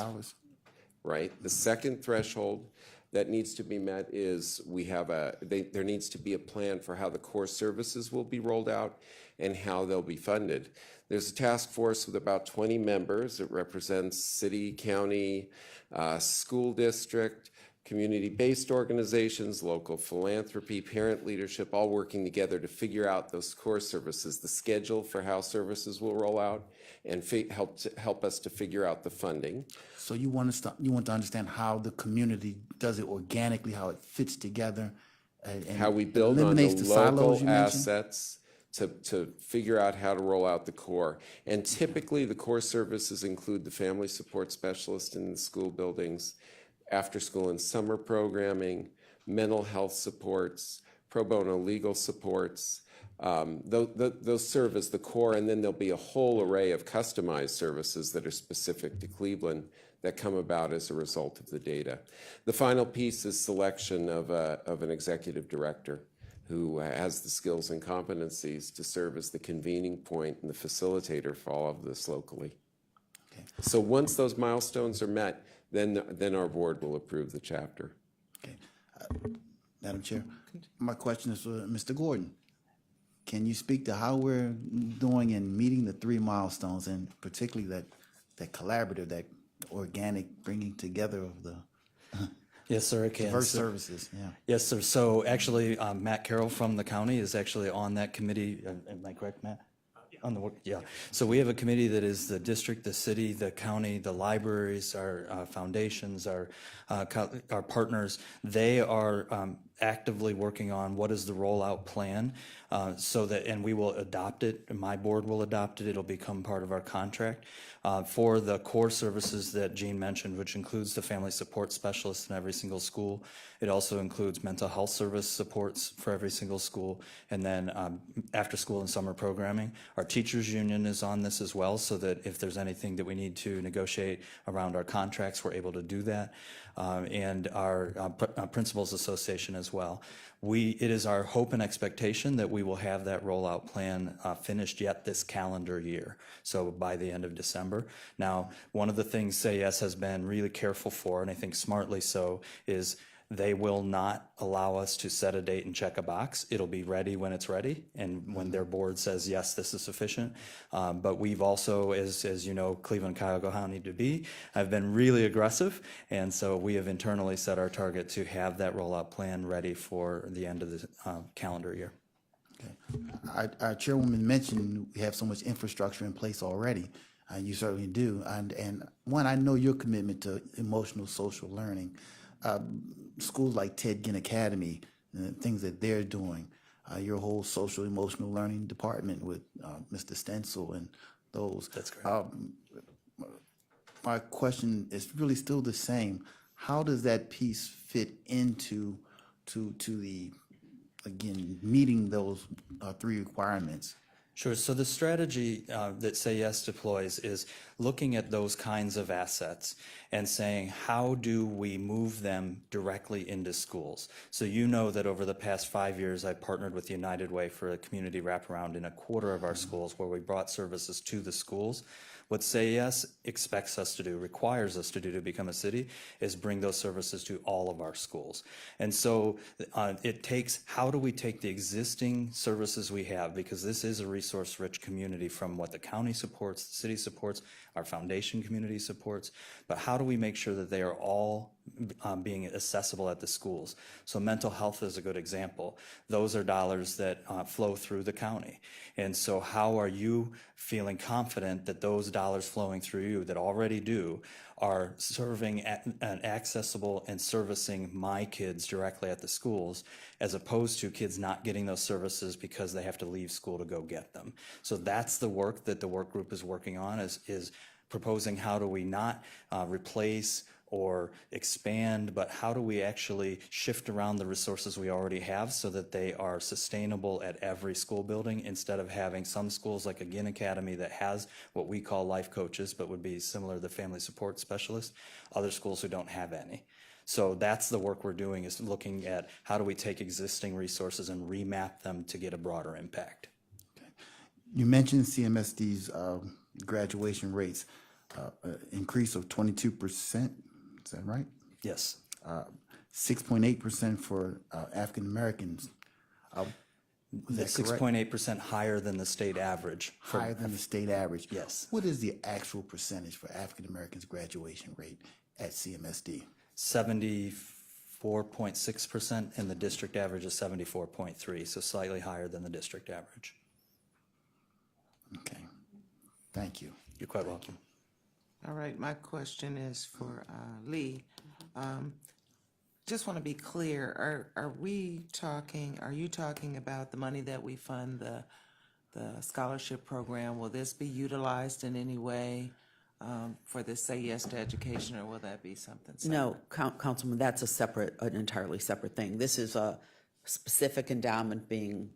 Right. The second threshold that needs to be met is there needs to be a plan for how the core services will be rolled out and how they'll be funded. There's a task force with about 20 members. It represents city, county, school district, community-based organizations, local philanthropy, parent leadership, all working together to figure out those core services, the schedule for how services will roll out, and help us to figure out the funding. So you want to understand how the community does it organically, how it fits together, and how we build on the eliminates the silos local you mentioned? assets to figure out how to roll out the core. And typically, the core services include the family support specialist in the school buildings, after school and summer programming, mental health supports, pro bono legal supports. Those serve as the core, and then there'll be a whole array of customized services that are specific to Cleveland that come about as a result of the data. The final piece is selection of an executive director who has the skills and competencies to serve as the convening point and the facilitator for all of this locally. Okay. So once those milestones are met, then our board will approve the chapter. Okay. Madam Chair, my question is for Mr. Gordon. Can you speak to how we're doing in meeting the 3 milestones, and particularly that collaborative, that organic bringing together of the Yes, sir, I can. diverse services? Yeah. Yes, sir. So actually, Matt Carroll from the county is actually on that committee. Am I correct, Matt? On the work, yeah. So we have a committee that is the district, the city, the county, the libraries, our foundations, our partners. They are actively working on what is the rollout plan, so that, and we will adopt it. My board will adopt it. It'll become part of our contract for the core services that Jean mentioned, which includes the family support specialist in every single school. It also includes mental health service supports for every single school, and then after school and summer programming. Our teachers union is on this as well, so that if there's anything that we need to negotiate around our contracts, we're able to do that. And our principals association as well. It is our hope and expectation that we will have that rollout plan finished yet this calendar year, so by the end of December. Now, one of the things Say Yes has been really careful for, and I think smartly so, is they will not allow us to set a date and check a box. It'll be ready when it's ready, and when their board says, yes, this is sufficient. But we've also, as you know, Cleveland, Cuyahoga County to be, have been really aggressive, and so we have internally set our target to have that rollout plan ready for the end of the calendar year. Okay. Our chairwoman mentioned we have so much infrastructure in place already. You certainly do. And one, I know your commitment to emotional social learning. Schools like Ted Ginn Academy, things that they're doing, your whole social emotional learning department with Mr. Stencil and those. That's great. My question is really still the same. How does that piece fit into the, again, meeting those 3 requirements? Sure. So the strategy that Say Yes deploys is looking at those kinds of assets and saying, how do we move them directly into schools? So you know that over the past 5 years, I've partnered with United Way for a community wraparound in a quarter of our schools, where we brought services to the schools. What Say Yes expects us to do, requires us to do to become a city, is bring those services to all of our schools. And so it takes, how do we take the existing services we have, because this is a resource-rich community from what the county supports, the city supports, our foundation community supports, but how do we make sure that they are all being accessible at the schools? So mental health is a good example. Those are dollars that flow through the county. And so how are you feeling confident that those dollars flowing through you that already do are serving and accessible and servicing my kids directly at the schools, as opposed to kids not getting those services because they have to leave school to go get them? So that's the work that the work group is working on, is proposing how do we not replace or expand, but how do we actually shift around the resources we already have so that they are sustainable at every school building, instead of having some schools like a Ginn Academy that has what we call life coaches, but would be similar to the family support specialist, other schools who don't have any. So that's the work we're doing, is looking at how do we take existing resources and remap them to get a broader impact. Okay. You mentioned CMSD's graduation rates, increase of 22%. Is that right? Yes. 6.8% for African Americans. That's 6.8% higher than the state average. Higher than the state average. Yes. What is the actual percentage for African Americans' graduation rate at CMSD? 74.6%, and the district average is 74.3%, so slightly higher than the district average. Okay. Thank you. You're quite welcome. All right, my question is for Lee. just want to be clear, are you talking about the money that we fund the scholarship program? Will this be utilized in any way for this Say Yes to Education, or will that be something separate? No, Councilman, that's an entirely separate thing. This is a specific endowment being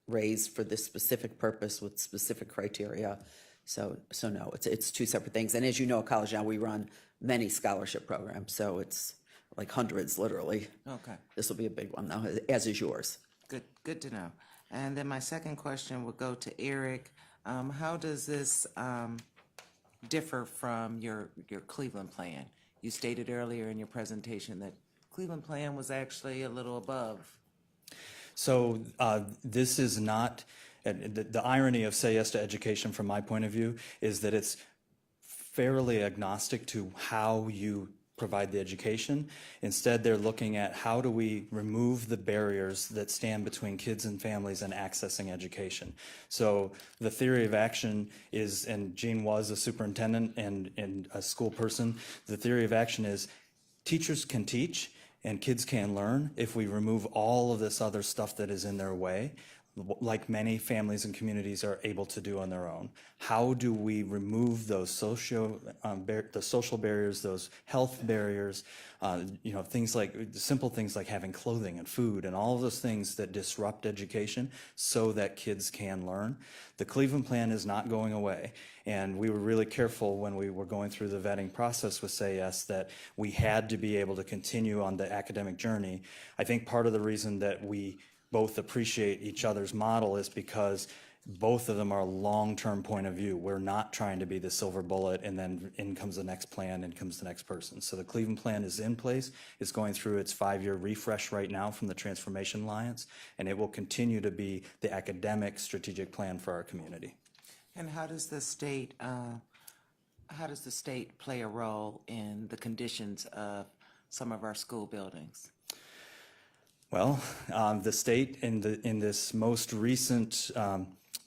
raised for this specific purpose with specific criteria. So no, it's two separate things. And as you know, at College Now, we run many scholarship programs, so it's like hundreds, literally. Okay. This will be a big one, though, as is yours. Good to know. And then my second question will go to Eric. How does this differ from your Cleveland plan? You stated earlier in your presentation that Cleveland plan was actually a little above. So this is not, the irony of Say Yes to Education from my point of view is that it's fairly agnostic to how you provide the education. Instead, they're looking at how do we remove the barriers that stand between kids and families and accessing education. So the theory of action is, and Jean was a superintendent and a school person, the theory of action is teachers can teach and kids can learn if we remove all of this other stuff that is in their way, like many families and communities are able to do on their own. How do we remove those the social barriers, those health barriers, things like simple things like having clothing and food and all of those things that disrupt education so that kids can learn. The Cleveland plan is not going away. And we were really careful when we were going through the vetting process with Say Yes that we had to be able to continue on the academic journey. I think part of the reason that we both appreciate each other's model is because both of them are a long-term point of view. We're not trying to be the silver bullet and then in comes the next plan and comes the next person. So the Cleveland plan is in place. It's going through its 5-year refresh right now from the Transformation Alliance, and it will continue to be the academic strategic plan for our community. And how does the state play a role in the conditions of some of our school buildings? Well, the state in this most recent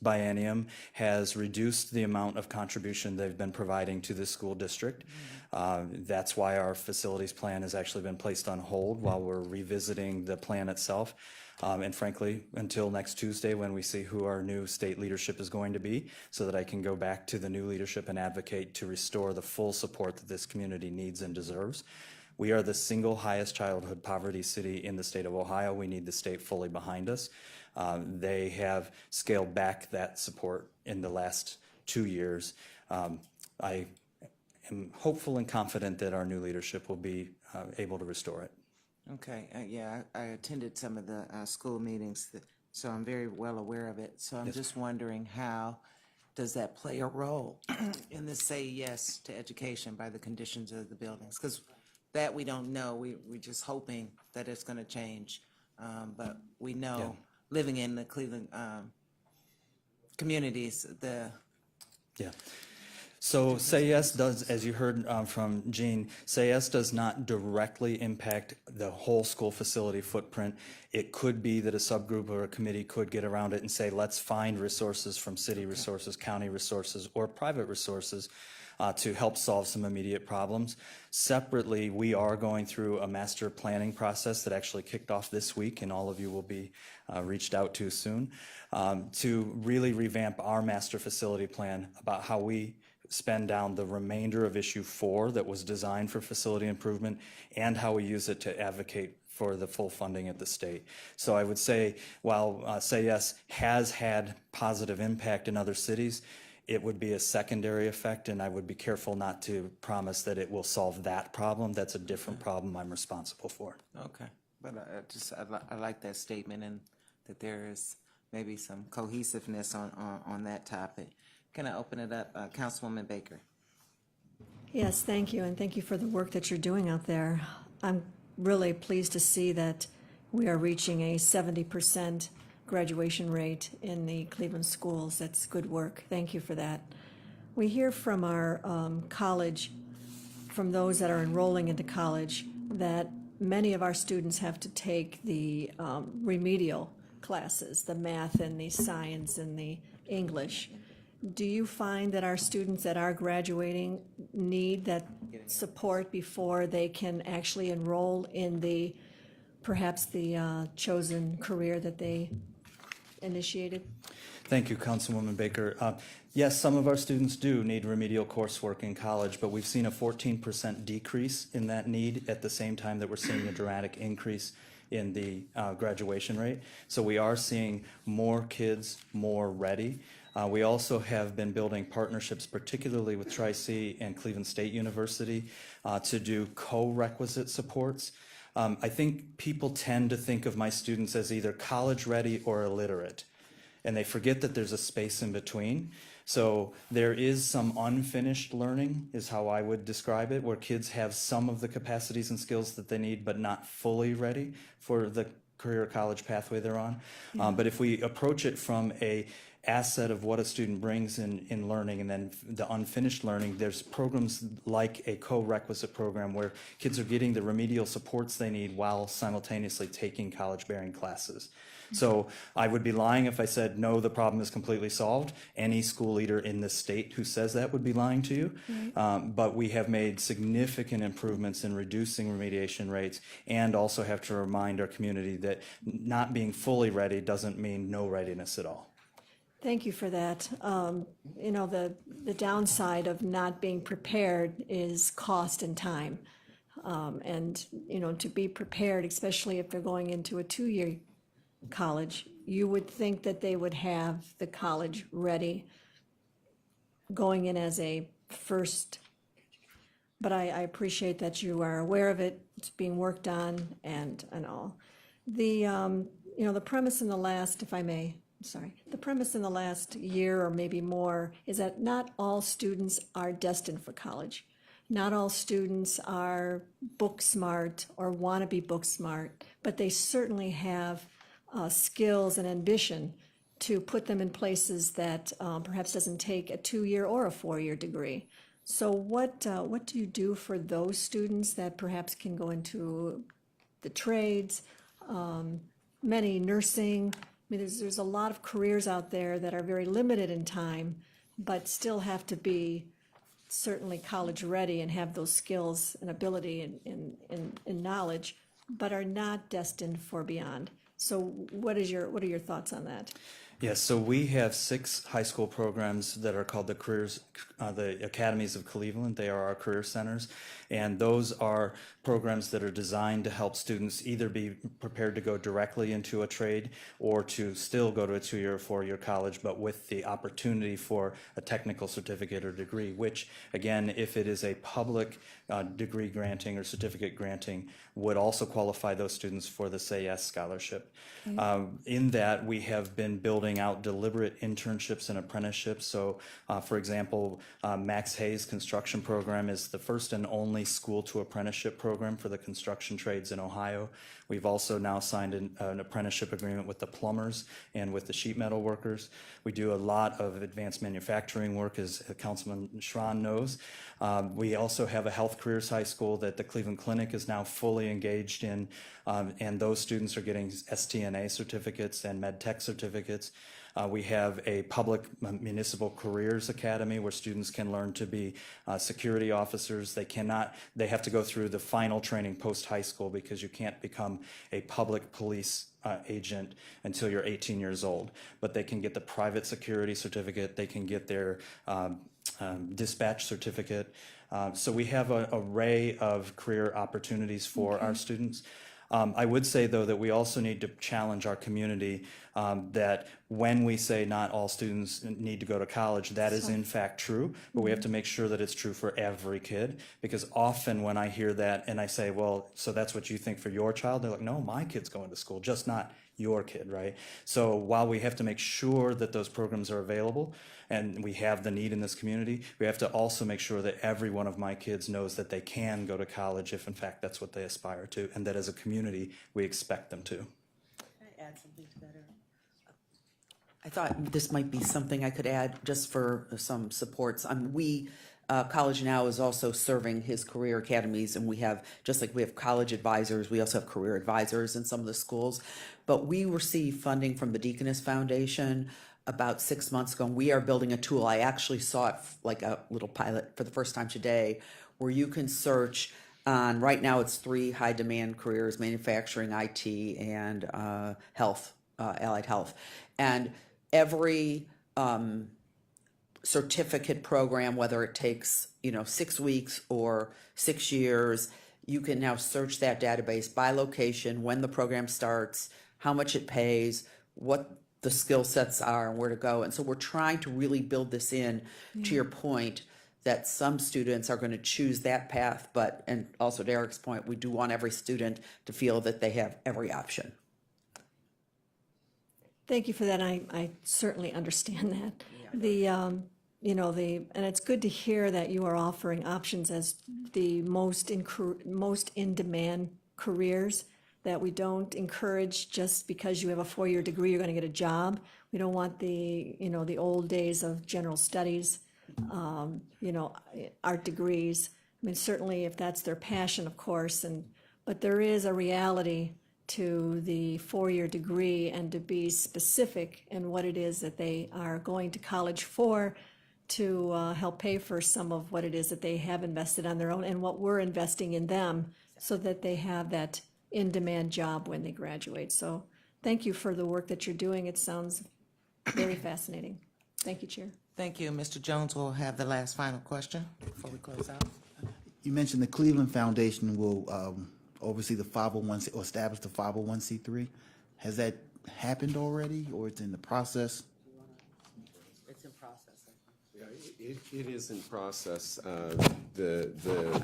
biennium has reduced the amount of contribution they've been providing to the school district. That's why our facilities plan has actually been placed on hold while we're revisiting the plan itself. And frankly, until next Tuesday when we see who our new state leadership is going to be, so that I can go back to the new leadership and advocate to restore the full support that this community needs and deserves. We are the single highest childhood poverty city in the state of Ohio. We need the state fully behind us. They have scaled back that support in the last 2 years. I am hopeful and confident that our new leadership will be able to restore it. Okay, I attended some of the school meetings, so I'm very well aware of it. So I'm just wondering, how does that play a role in the Say Yes to Education by the conditions of the buildings? Because that we don't know. We're just hoping that it's going to change. But we know, living in the Cleveland communities, So Say Yes does, as you heard from Jean, Say Yes does not directly impact the whole school facility footprint. It could be that a subgroup or a committee could get around it and say, let's find resources from city resources, county resources, or private resources to help solve some immediate problems. Separately, we are going through a master planning process that actually kicked off this week, and all of you will be reached out to soon, to really revamp our master facility plan about how we spend down the remainder of issue 4 that was designed for facility improvement and how we use it to advocate for the full funding at the state. So I would say while Say Yes has had positive impact in other cities, it would be a secondary effect, and I would be careful not to promise that it will solve that problem. That's a different problem I'm responsible for. Okay, but I like that statement, and that there is maybe some cohesiveness on that topic. Can I open it up? Councilwoman Baker. Yes, thank you, and thank you for the work that you're doing out there. I'm really pleased to see that we are reaching a 70% graduation rate in the Cleveland schools. That's good work. Thank you for that. We hear from our college, from those that are enrolling into college, that many of our students have to take the remedial classes, the math and the science and the English. Do you find that our students that are graduating need that support before they can actually enroll in the, perhaps the chosen career that they initiated? Thank you, Councilwoman Baker. Yes, some of our students do need remedial coursework in college, but we've seen a 14% decrease in that need at the same time that we're seeing a dramatic increase in the graduation rate. So we are seeing more kids more ready. We also have been building partnerships, particularly with Tri-C and Cleveland State University, to do co-requisite supports. I think people tend to think of my students as either college ready or illiterate, and they forget that there's a space in between. So there is some unfinished learning, is how I would describe it, where kids have some of the capacities and skills that they need, but not fully ready for the career college pathway they're on. But if we approach it from a asset of what a student brings in learning and then the unfinished learning, there's programs like a co-requisite program where kids are getting the remedial supports they need while simultaneously taking college-bearing classes. So I would be lying if I said, no, the problem is completely solved. Any school leader in this state who says that would be lying to you. But we have made significant improvements in reducing remediation rates, and also have to remind our community that not being fully ready doesn't mean no readiness at all. Thank you for that. You know, the downside of not being prepared is cost and time. And, you know, to be prepared, especially if they're going into a 2-year college, you would think that they would have the college ready going in as a first. But I appreciate that you are aware of it, it's being worked on and all. The, you know, the premise in the last, if I may, the premise in the last year or maybe more is that not all students are destined for college. Not all students are book smart or want to be book smart, but they certainly have skills and ambition to put them in places that perhaps doesn't take a 2-year or a 4-year degree. So what do you do for those students that perhaps can go into the trades, many nursing? I mean, there's a lot of careers out there that are very limited in time, but still have to be certainly college ready and have those skills and ability and knowledge, but are not destined for beyond. So what are your thoughts on that? Yes, so we have 6 high school programs that are called the Academies of Cleveland. They are our career centers, and those are programs that are designed to help students either be prepared to go directly into a trade or to still go to a 2-year or 4-year college, but with the opportunity for a technical certificate or degree, which, again, if it is a public degree granting or certificate granting, would also qualify those students for the Say Yes scholarship. In that, we have been building out deliberate internships and apprenticeships. So, for example, Max Hayes construction program is the first and only school to apprenticeship program for the construction trades in Ohio. We've also now signed an apprenticeship agreement with the plumbers and with the sheet metal workers. We do a lot of advanced manufacturing work, as Councilman Schron knows. We also have a health careers high school that the Cleveland Clinic is now fully engaged in, and those students are getting STNA certificates and med tech certificates. We have a public municipal careers academy where students can learn to be security officers. They have to go through the final training post high school because you can't become a public police agent until you're 18 years old. But they can get the private security certificate. They can get their dispatch certificate. So we have an array of career opportunities for our students. I would say, though, that we also need to challenge our community that when we say not all students need to go to college, that is in fact true, but we have to make sure that it's true for every kid, because often when I hear that and I say, well, so that's what you think for your child, they're like, no, my kid's going to school, just not your kid, right? So while we have to make sure that those programs are available and we have the need in this community, we have to also make sure that every one of my kids knows that they can go to college if in fact that's what they aspire to, and that as a community we expect them to. Can I add something to that? I thought this might be something I could add just for some supports. College Now is also serving his career academies, and we have, just like we have college advisors, we also have career advisors in some of the schools. But we receive funding from the Deaconess Foundation about 6 months ago, and we are building a tool. I actually saw it like a little pilot for the first time today, where you can search on, right now it's 3 high demand careers: manufacturing, IT, and health, allied health. And every certificate program, whether it takes 6 weeks or 6 years, you can now search that database by location, when the program starts, how much it pays, what the skill sets are, and where to go. And so we're trying to really build this in, to your point, that some students are going to choose that path, but, and also to Eric's point, we do want every student to feel that they have every option. Thank you for that. I certainly understand that. And it's good to hear that you are offering options as the most in demand careers, that we don't encourage just because you have a 4-year degree, you're going to get a job. We don't want the old days of general studies, art degrees. I mean, certainly if that's their passion, of course, but there is a reality to the 4-year degree, and to be specific in what it is that they are going to college for, to help pay for some of what it is that they have invested on their own, and what we're investing in them, so that they have that in-demand job when they graduate. So thank you for the work that you're doing. It sounds very fascinating. Thank you, Chair. Thank you. Mr. Jones will have the last final question before we close out. You mentioned the Cleveland Foundation will oversee the 501 or establish the 501c3. Has that happened already, or it's in the process? It's in process. Yeah, it is in process. The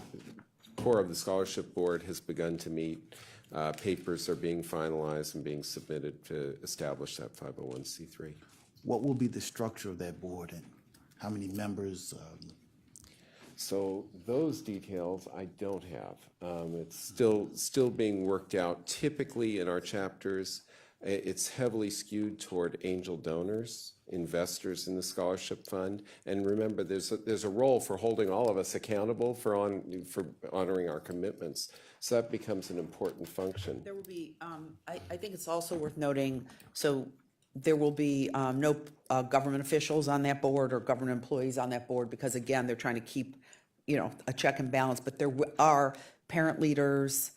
core of the scholarship board has begun to meet. Papers are being finalized and being submitted to establish that 501c3. What will be the structure of that board, and how many members? So those details I don't have. It's still being worked out. Typically in our chapters, it's heavily skewed toward angel donors, investors in the scholarship fund. And remember, there's a role for holding all of us accountable for honoring our commitments. So that becomes an important function. There will be, I think it's also worth noting, so there will be no government officials on that board or government employees on that board, because again, they're trying to keep, a check and balance, but there are parent leaders,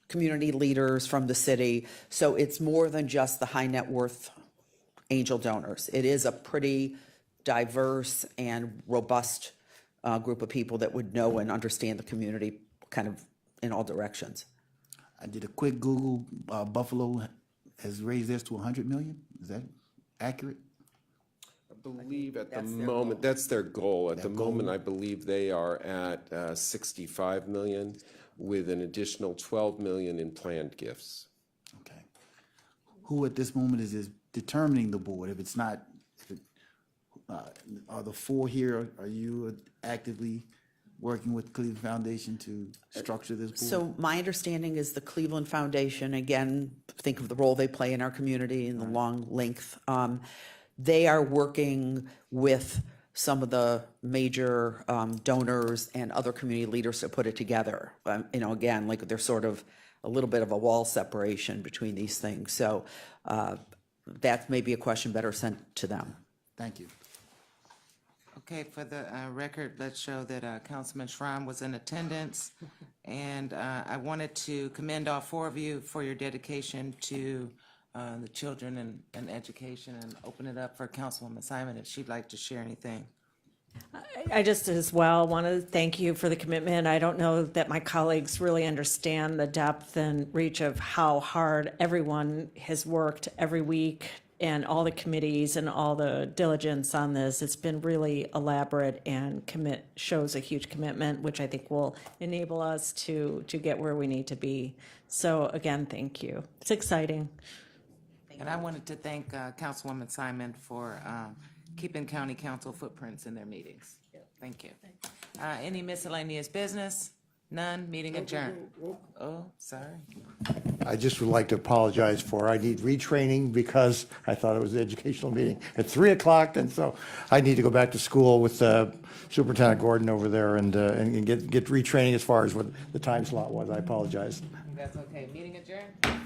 community leaders from the city. So it's more than just the high net worth angel donors. It is a pretty diverse and robust group of people that would know and understand the community kind of in all directions. I did a quick Google. Buffalo has raised theirs to 100 million. Is that accurate? I believe at the moment, that's their goal. At the moment, I believe they are at 65 million with an additional 12 million in planned gifts. Okay. Who at this moment is determining the board? If it's not, are the 4 here, are you actively working with Cleveland Foundation to structure this board? So my understanding is the Cleveland Foundation, again, think of the role they play in our community and the long length. They are working with some of the major donors and other community leaders to put it together. Again, like there's sort of a little bit of a wall separation between these things. So that may be a question better sent to them. Thank you. Okay, for the record, let's show that Councilman Schramm was in attendance. And I wanted to commend all 4 of you for your dedication to the children and education, and open it up for Councilwoman Simon if she'd like to share anything. I just as well want to thank you for the commitment. I don't know that my colleagues really understand the depth and reach of how hard everyone has worked every week, and all the committees and all the diligence on this. It's been really elaborate and shows a huge commitment, which I think will enable us to get where we need to be. So again, thank you. It's exciting. And I wanted to thank Councilwoman Simon for keeping county council footprints in their meetings. Thank you. Any miscellaneous business? None. Meeting adjourned. Oh, sorry. I just would like to apologize I need retraining because I thought it was an educational meeting at 3 o'clock, and so I need to go back to school with Superintendent Gordon over there and get retraining as far as what the time slot was. I apologize. That's okay. Meeting adjourned.